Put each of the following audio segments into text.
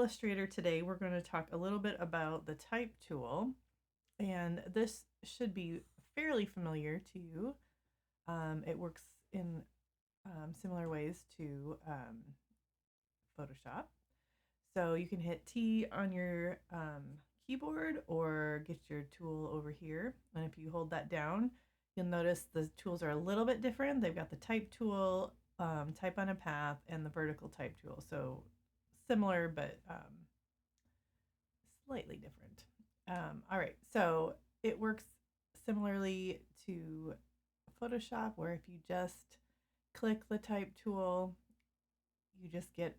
Illustrator today, we're going to talk a little bit about the type tool, and this should be fairly familiar to you. It works in similar ways to Photoshop. So you can hit T on your keyboard or get your tool over here. And if you hold that down, you'll notice the tools are a little bit different. They've got the type tool, type on a path, and the vertical type tool. So similar, but slightly different. All right, so it works similarly to Photoshop, where if you just click the type tool, you just get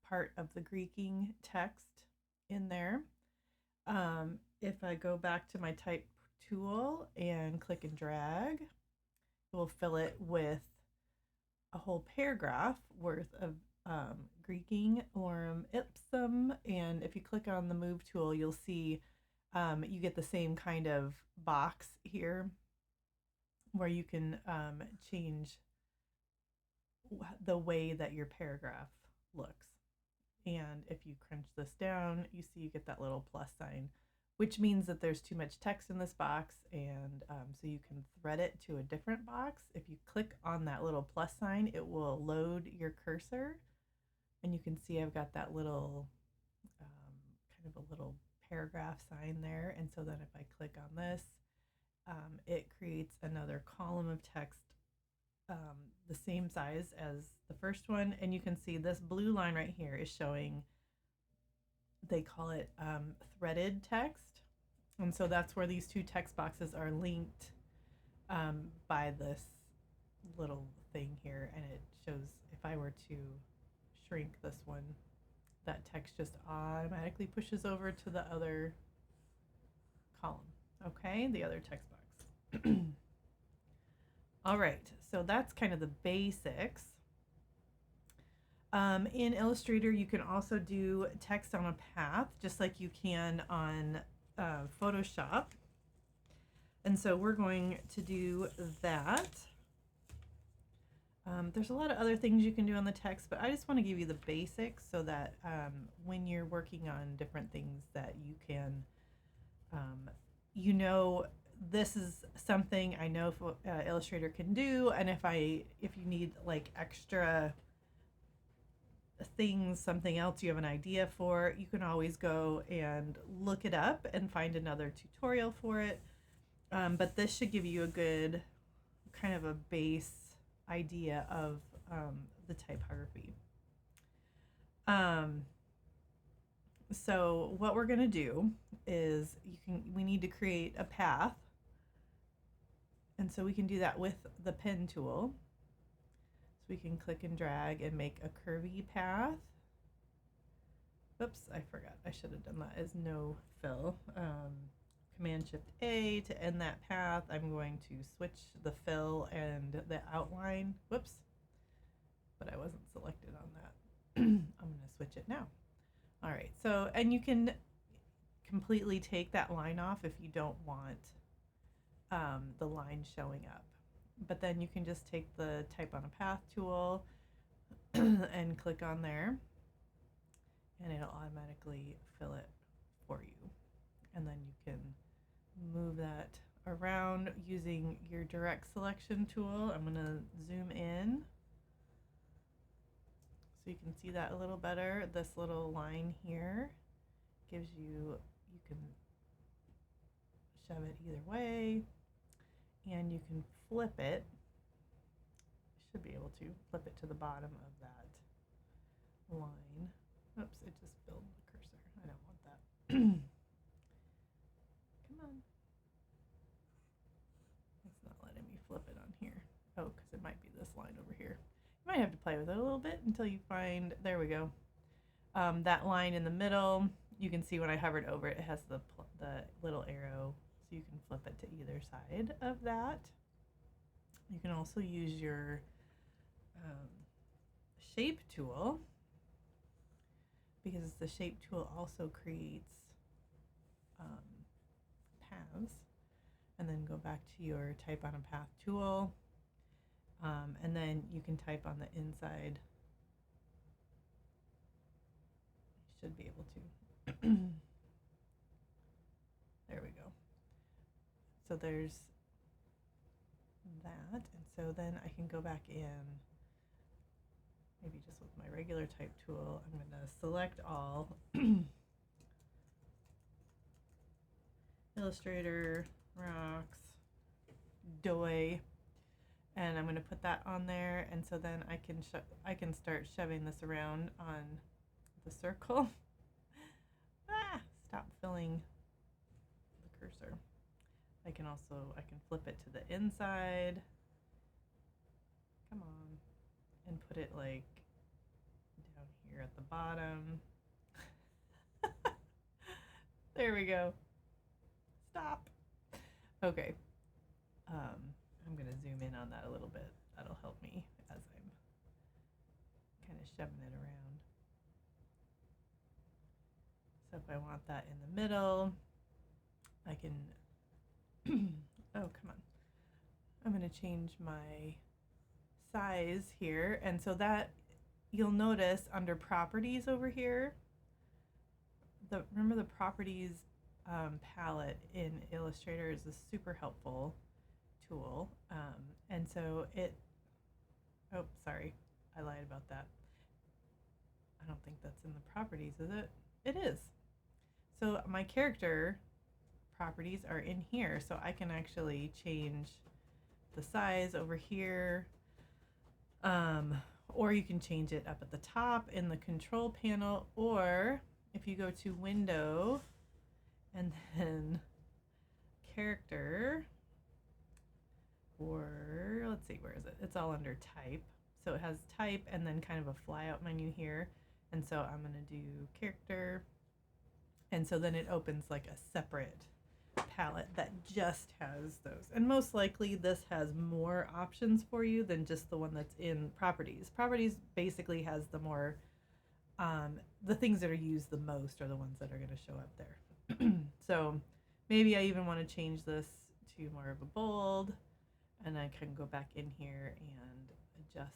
part of the Greeking text in there. If I go back to my type tool and click and drag, it will fill it with a whole paragraph worth of Greeking lorem ipsum. And if you click on the move tool, you'll see you get the same kind of box here where you can change the way that your paragraph looks. And if you crunch this down, you see you get that little plus sign, which means that there's too much text in this box, and so you can thread it to a different box. If you click on that little plus sign, it will load your cursor, and you can see I've got that little kind of a little paragraph sign there. And so then if I click on this, it creates another column of text the same size as the first one. And you can see this blue line right here is showing, they call it threaded text. And so that's where these two text boxes are linked by this little thing here. And it shows, if I were to shrink this one, that text just automatically pushes over to the other column. Okay, the other text box. All right, so that's kind of the basics. In Illustrator, you can also do text on a path, just like you can on Photoshop. And so we're going to do that. There's a lot of other things you can do on the text, but I just want to give you the basics so that when you're working on different things that you can, you know, this is something I know Illustrator can do, and if you need like extra things, something else you have an idea for, you can always go and look it up and find another tutorial for it. But this should give you a good kind of a base idea of the typography. So what we're going to do is we need to create a path. And so we can do that with the pen tool. So we can click and drag and make a curvy path. Oops, I forgot. I should have done that as no fill. Command Shift A to end that path. I'm going to switch the fill and the outline. Whoops. But I wasn't selected on that. I'm going to switch it now. All right. So, and you can completely take that line off if you don't want the line showing up. But then you can just take the type on a path tool and click on there, and it'll automatically fill it for you. And then you can move that around using your direct selection tool. I'm going to zoom in so you can see that a little better. This little line here gives you can shove it either way, and you can flip it. Should be able to flip it to the bottom of that line. Oops, it just filled the cursor. I don't want that. Come on. It's not letting me flip it on here. Oh, because it might be this line over here. You might have to play with it a little bit until you find, there we go. That line in the middle, you can see when I hovered over it, it has the little arrow, so you can flip it to either side of that. You can also use your shape tool, because the shape tool also creates paths. And then go back to your type on a path tool, and then you can type on the inside. should be able to. There we go. So there's that. And so then I can go back in, maybe just with my regular type tool. I'm going to select all. Illustrator, rocks, doi, and I'm going to put that on there, and so then I can start shoving this around on the circle. Stop filling the cursor. I can flip it to the inside. Come on. And put it like down here at the bottom. There we go. Stop. Okay. I'm going to zoom in on that a little bit. That'll help me as I'm kind of shoving it around. So if I want that in the middle, I can, oh, come on. I'm going to change my size here. And so that, you'll notice under properties over here, remember the properties palette in Illustrator is a super helpful tool. And so oh, sorry, I lied about that. I don't think that's in the properties, is it? It is. So my character properties are in here, so I can actually change the size over here. Or you can change it up at the top in the control panel, or if you go to Window and then Character, or let's see, where is it? It's all under Type. So it has Type and then kind of a flyout menu here. And so I'm going to do Character. And so then it opens like a separate palette that just has those. And most likely this has more options for you than just the one that's in Properties. Properties basically has the more, the things that are used the most are the ones that are going to show up there. So maybe I even want to change this to more of a bold, and I can go back in here and adjust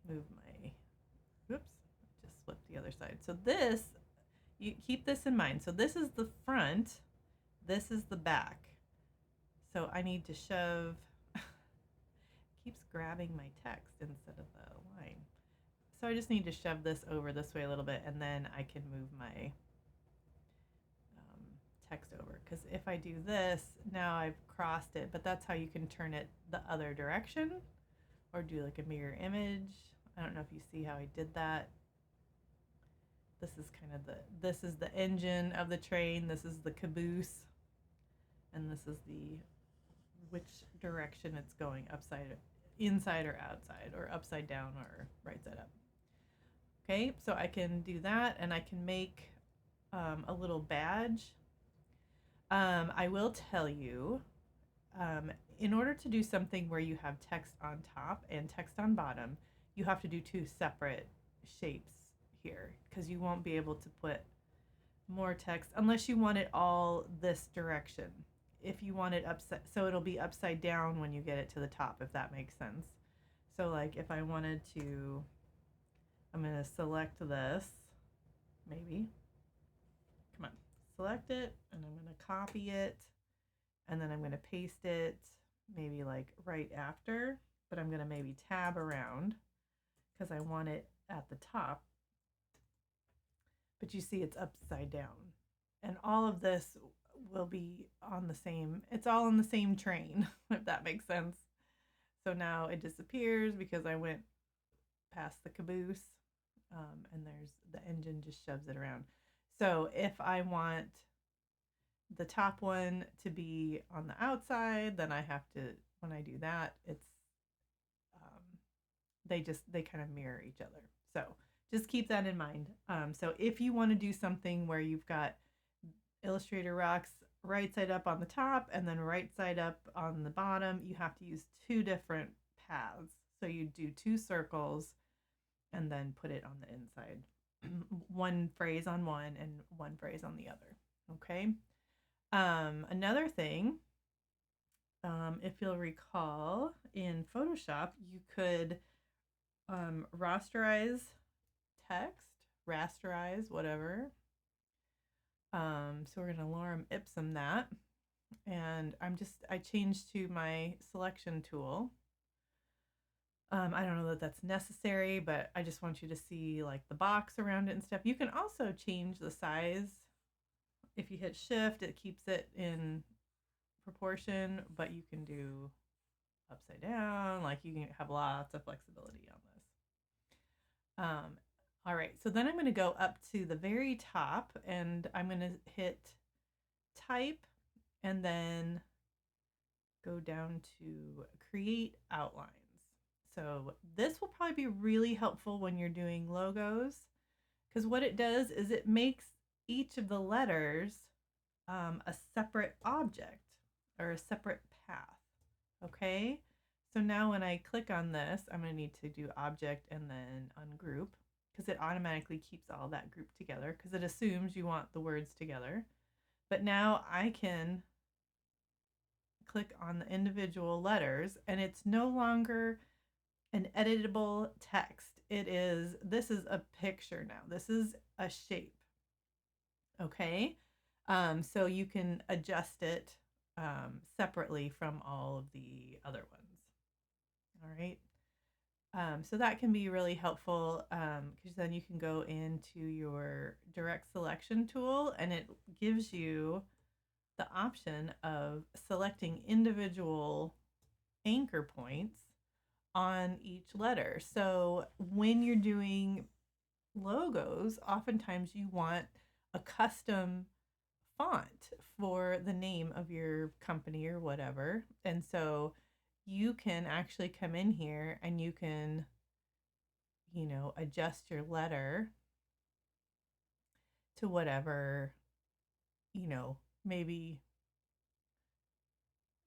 move my, whoops, just flipped the other side. So this, you keep this in mind. So this is the front, this is the back. So I need to shove, keeps grabbing my text instead of the line. So I just need to shove this over this way a little bit, and then I can move my text over. Because if I do this, now I've crossed it, but that's how you can turn it the other direction, or do like a mirror image. I don't know if you see how I did that. This is kind of this is the engine of the train, this is the caboose, and this is which direction it's going, inside or outside, or upside down or right side up. Okay, so I can do that, and I can make a little badge. I will tell you, in order to do something where you have text on top and text on bottom, you have to do two separate shapes here, because you won't be able to put more text unless you want it all this direction. If you want it upside, so it'll be upside down when you get it to the top, if that makes sense. So like if I wanted to, I'm going to select this, maybe, come on, select it, and I'm going to copy it, and then I'm going to paste it maybe like right after, but I'm going to maybe tab around because I want it at the top. But you see it's upside down, and all of this will be on the same, it's all on the same train, if that makes sense. So now it disappears because I went past the caboose, and there's the engine just shoves it around. So if I want the top one to be on the outside, then I have to, when I do that, it's they kind of mirror each other. So just keep that in mind. So if you want to do something where you've got Illustrator rocks right side up on the top and then right side up on the bottom, you have to use two different paths. So you do two circles and then put it on the inside. One phrase on one and one phrase on the other. Okay. Another thing, if you'll recall, in Photoshop, you could rasterize text, rasterize, whatever. So we're going to lorem ipsum that. And I changed to my selection tool. I don't know that that's necessary, but I just want you to see like the box around it and stuff. You can also change the size. If you hit shift, it keeps it in proportion, but you can do upside down. Like you can have lots of flexibility on this. All right, so then I'm going to go up to the very top and I'm going to hit type and then go down to create outlines. So this will probably be really helpful when you're doing logos because what it does is it makes each of the letters a separate object or a separate path. Okay, so now when I click on this, I'm going to need to do object and then ungroup because it automatically keeps all that grouped together because it assumes you want the words together. But now I can click on the individual letters and it's no longer an editable text. This is a picture now. This is a shape. Okay. So you can adjust it separately from all of the other ones. All right. So that can be really helpful because then you can go into your direct selection tool and it gives you the option of selecting individual anchor points on each letter. So when you're doing logos, oftentimes you want a custom font for the name of your company or whatever. And so you can actually come in here and you can, adjust your letter to whatever, maybe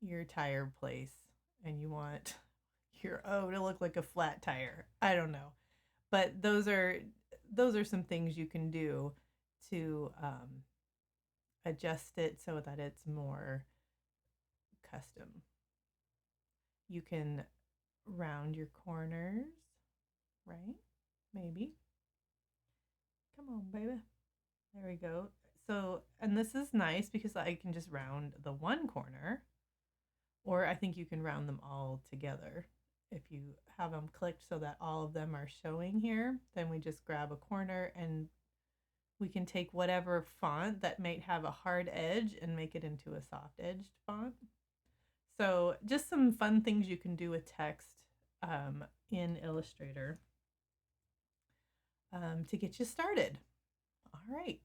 your tire place and you want your O to look like a flat tire. I don't know. But those are some things you can do to adjust it so that it's more custom. You can round your corners, right? Maybe. Come on, baby. There we go. So, and this is nice because I can just round the one corner, or I think you can round them all together. If you have them clicked so that all of them are showing here, then we just grab a corner and we can take whatever font that might have a hard edge and make it into a soft edged font. So just some fun things you can do with text in Illustrator to get you started. All right.